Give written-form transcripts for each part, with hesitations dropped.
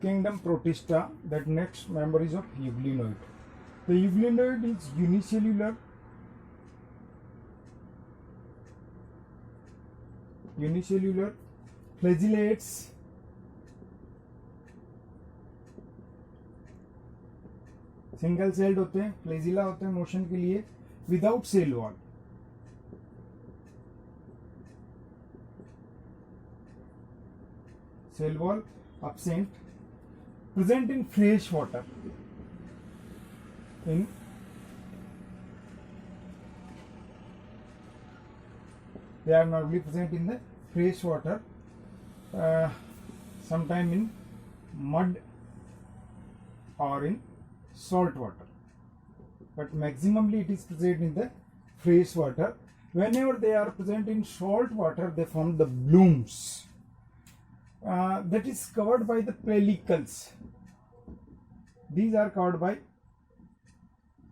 kingdom Protista. That next member is of euglenoid. The euglenoid is unicellular. Unicellular flagellates. Single celled होते हैं, flagella होते हैं motion के लिए, without cell wall. Cell wall absent, present in fresh water. They are normally present in the fresh water, sometime in mud or in salt water, but maximally it is present in the fresh water. Whenever they are present in salt water, they form the blooms. That is covered by the pellicles. These are covered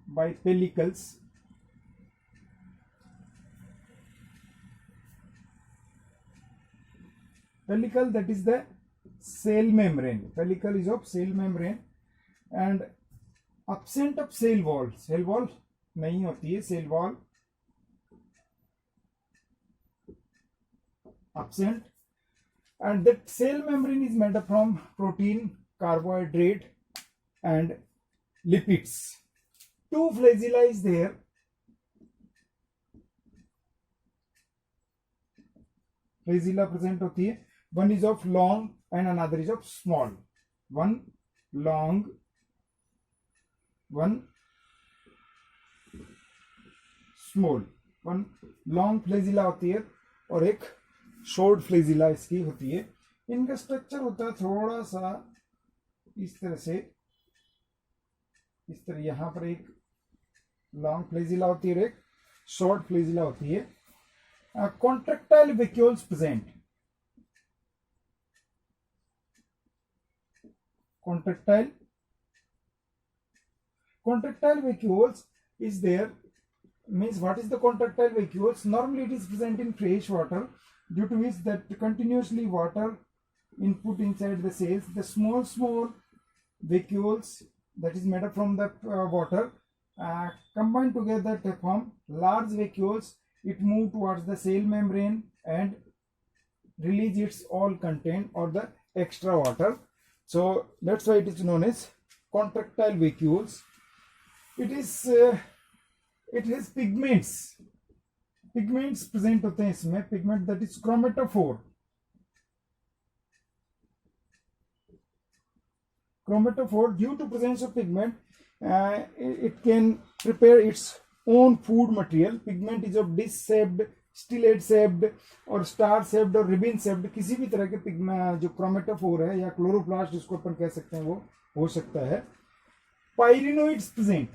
by pellicles. Pellicle, that is the cell membrane. Pellicle is of cell membrane and absent of cell wall. Cell wall नहीं होती है. Cell wall absent. And that cell membrane is made up from protein, carbohydrate and lipids. Two flagella is there. Flagella present होती है. One is of long and another is of small. One long, one small. One long flagella होती है और एक short flagella इसकी होती है. इनका स्ट्रक्चर होता है थोड़ा सा इस तरह से, इस तरह. यहाँ पर एक लॉन्ग फ्लैजिला होती है और एक शॉर्ट फ्लैजिला होती है. Contractile vacuoles present. Contractile vacuoles is there. Means what is the contractile vacuoles? Normally it is present in fresh water, due to which that continuously water input inside the cells. The small vacuoles that is made up from the water combined together to form large vacuoles. It move towards the cell membrane and release its all content or the extra water. So that's why it is known as contractile vacuoles. It has pigments. Pigments present होते हैं इसमें. Pigment, that is chromatophore. Chromatophore, due to presence of pigment, it can prepare its own food material. Pigment is of disc shaped, stellate shaped और star shaped और ribbon shaped. किसी भी तरह के pigment जो क्रोमेटोफोर है या क्लोरोप्लास्ट जिसको अपन कह सकते हैं वो हो सकता है. Pyrenoids present.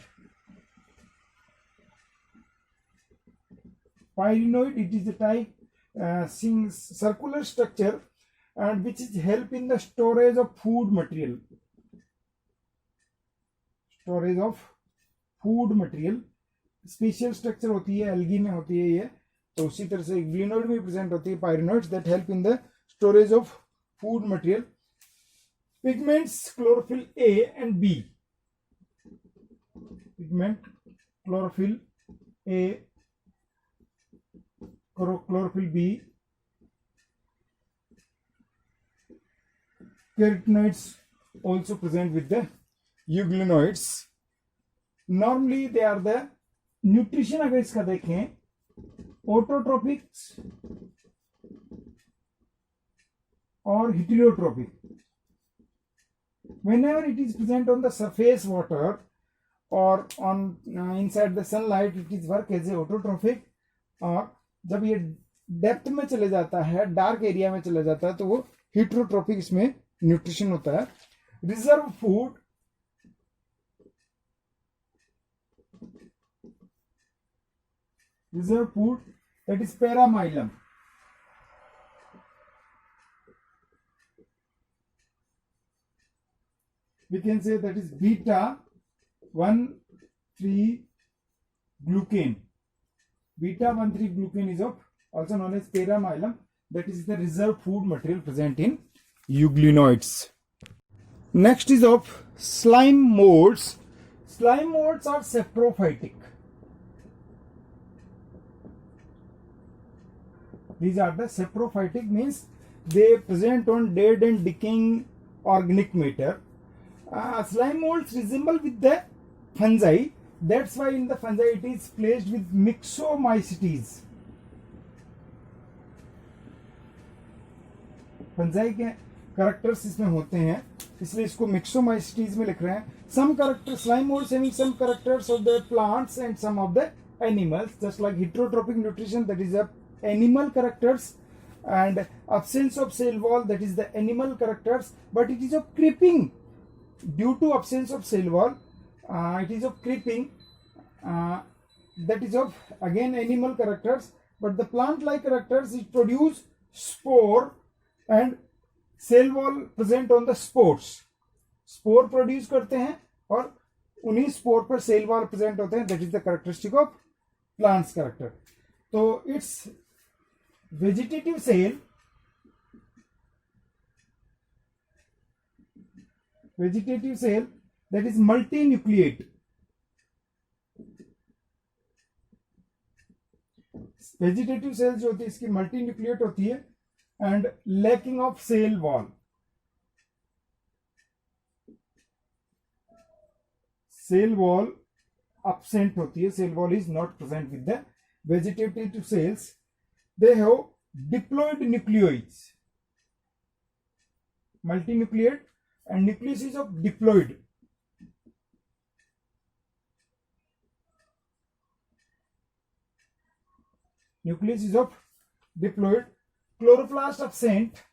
Pyrenoid, it is a type circular structure and which is help in the storage of food material. Storage of food material. Special structure होती है, एल्गी में होती है ये. तो उसी तरह से ग्लिनोइड में प्रेजेंट होती है pyrenoids that help in the storage of food material. Pigments chlorophyll A and B. Pigment chlorophyll A, chlorophyll B. Carotenoids also present with the euglenoids. Normally they are the nutrition. अगर इसका देखें, autotrophic or heterotrophic. Whenever it is present on the surface water or on inside the sunlight, it is work as a autotrophic. और जब ये depth में चले जाता है, डार्क एरिया में चला जाता है, तो वो हेटेरोट्रोपिक इसमें न्यूट्रिशन होता है. Reserve food, that is paramylum. we can say that is beta 1,3 glucane. Beta 1,3 glucane is of also known as paramylum. That is the reserve food material present in euglenoids. Next is of slime molds. Slime molds are saprophytic. These are the saprophytic, means they present on dead and decaying organic matter. Slime molds resemble with the fungi. That's why in the fungi it is placed with myxomycetes. Fungi के characters इसमें होते हैं, इसलिए इसको मिक्सोमाइसिटीज में लिख रहे हैं. Some characters, slime molds having some characters of the plants and some of the animals, just like heterotrophic nutrition, that is the animal characters, and absence of cell wall, that is the animal characters, but it is of creeping. Due to absence of cell wall, it is of creeping, that is of again animal characters, but the plant like characters, it produce spore and cell wall present on the spores. Spore produce करते हैं और उन्हीं spore पर cell wall present होते हैं. That is the characteristic of plants character. तो it's vegetative cell that is multinucleate. Vegetative cell जो होती है इसकी मल्टी न्यूक्लिएट होती है and lacking of cell wall. Cell wall absent होती है. Cell wall is not present with the vegetative cells. They have diploid nucleoids. Multinucleate and nucleus is of diploid. Nucleus is of diploid. Chloroplast absent.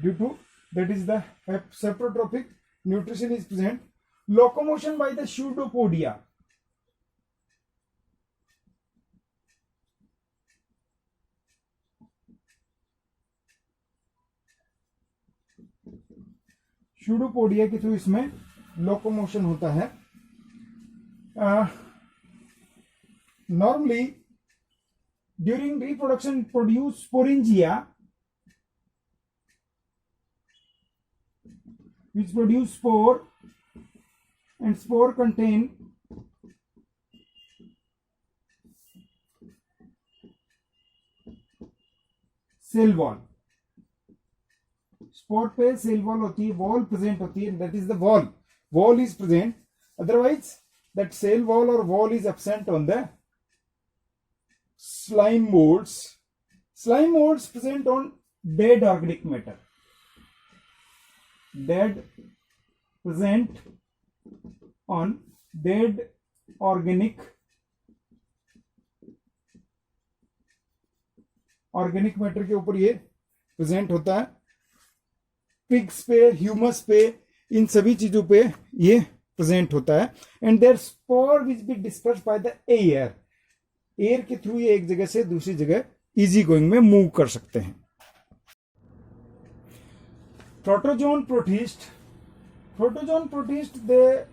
Due to that is the saprotrophic nutrition is present. Locomotion by the pseudopodia. Pseudopodia के through इसमें locomotion होता है. Normally, during reproduction, produce sporangia, which produce spore, and spore contain cell wall. Spore पे cell wall होती है, wall present होती है, that is the wall. Wall is present. Otherwise, that cell wall or wall is absent on the slime molds. Slime molds present on dead organic matter. Present on dead organic matter के ऊपर ये present होता है. Pigs पे, humus पे, इन सभी चीजों पे ये प्रेजेंट होता है. And there spore which be disperse by the air के थ्रू ये एक जगह से दूसरी जगह इजी गोइंग में मूव कर सकते हैं. Protozoan protist they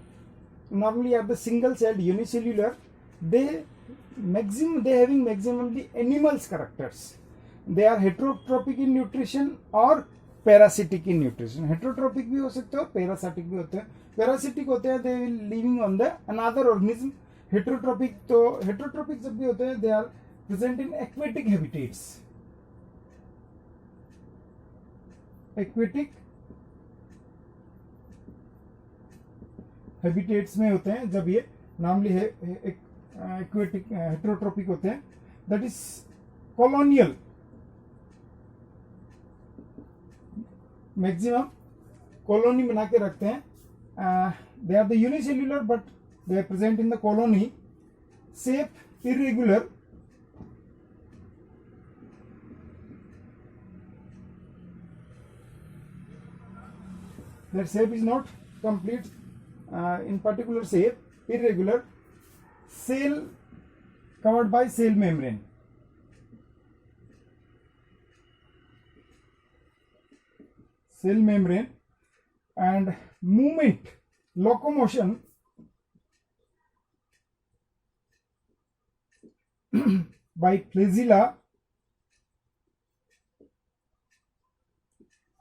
normally are the single celled unicellular. They having maximum the animals characters. They are heterotrophic in nutrition or parasitic in nutrition. Heterotrophic भी हो सकते हो, parasitic भी होते हैं. Parasitic होते हैं, they will living on the another organism. Heterotrophic जब भी होते हैं, they are present in aquatic habitats. Aquatic habitats में होते हैं जब ये नॉर्मली है एक्वेटिक हेटेरोट्रोपिक होते हैं. That is colonial. Maximum colony बना के रखते हैं. They are the unicellular but they are present in the colony. Shape irregular. Their shape is not complete. In particular shape, irregular. Cell covered by cell membrane. Cell membrane and movement, locomotion by flagella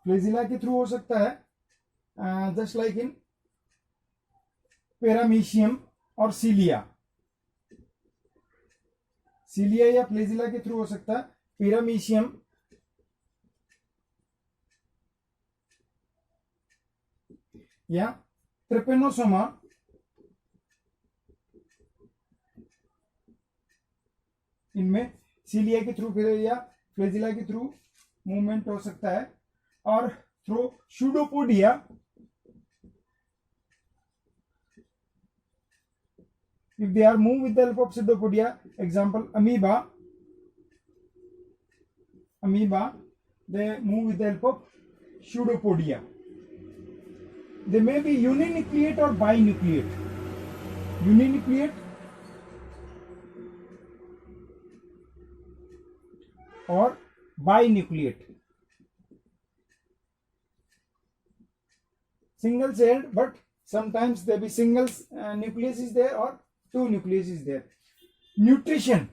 flagella के through हो सकता है, just like in paramecium और सीलिया या flagella के through हो सकता है। पैरामीशियम या ट्रिपेनोसोमा इनमें सीलिया के थ्रू या फ्लैजिला के थ्रू मूवमेंट हो सकता है। और through pseudopodia, if they are moved with the help of pseudopodia, example amoeba, they move with the help of pseudopodia. They may be uninucleate or binucleate. Uninucleate or binucleate. Single celled, but sometimes there be single nucleus is there or two nucleus is there. Nutrition,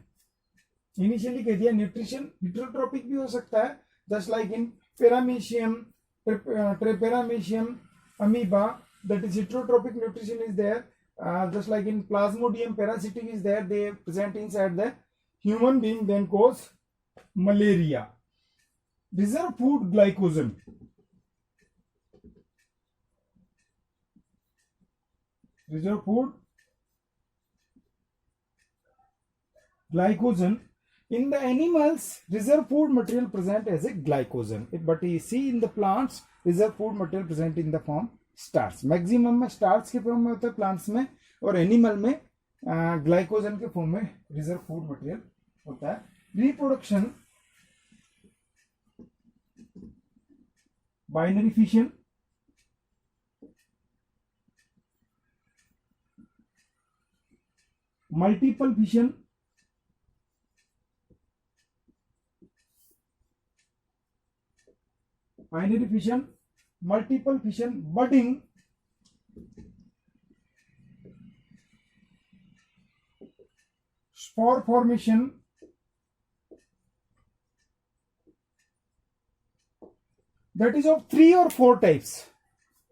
initially कह दिया nutrition heterotrophic भी हो सकता है, just like in Paramecium, Tryparamecium, amoeba, that is heterotrophic nutrition is there, just like in Plasmodium parasitic is there, they present inside the human being, then cause malaria. Reserve food glycogen. Reserve food glycogen. In the animals, reserve food material present as a glycogen, but you see in the plants, reserve food material present in the form starch. Maximum में starch के form में होता है plants में, और animal में glycogen के form में reserve food material होता है. Reproduction, binary fission, multiple fission, binary fission, multiple fission, budding, spore formation, that is of 3 or 4 types.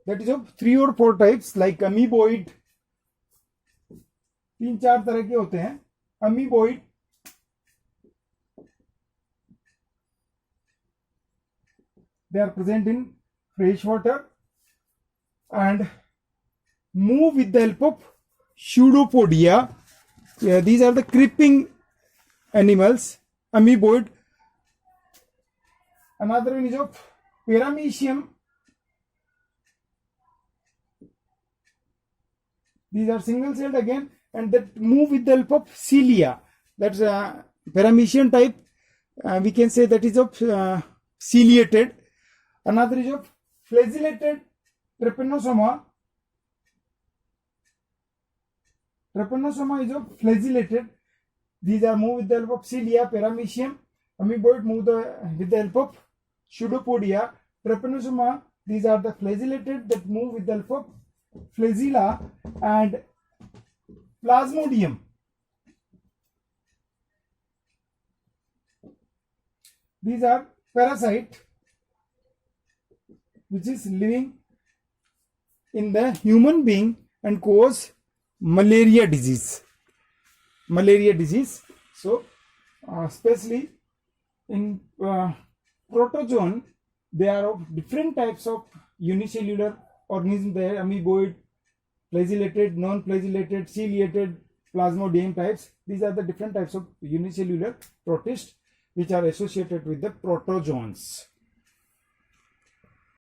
That is of 3 or 4 types, like amoeboid, 3-4 तरह के होते हैं. Amoeboid, they are present in fresh water and move with the help of pseudopodia. These are the creeping animals, amoeboid. Another one is of Paramecium. These are single celled again, and that move with the help of cilia. That's a Paramecium type. We can say that is of ciliated. Another is of flagellated Trypanosoma. Trypanosoma is of flagellated. These are moved with the help of cilia. Paramecium, amoeboid move with the help of pseudopodia. Trypanosoma, these are the flagellated that move with the help of flagella. And Plasmodium, these are parasite which is living in the human being and cause malaria disease. So especially in protozoan, they are of different types of unicellular organisms. They are amoeboid, flagellated, non-flagellated, ciliated, Plasmodium types. These are the different types of unicellular protists which are associated with the protozoans.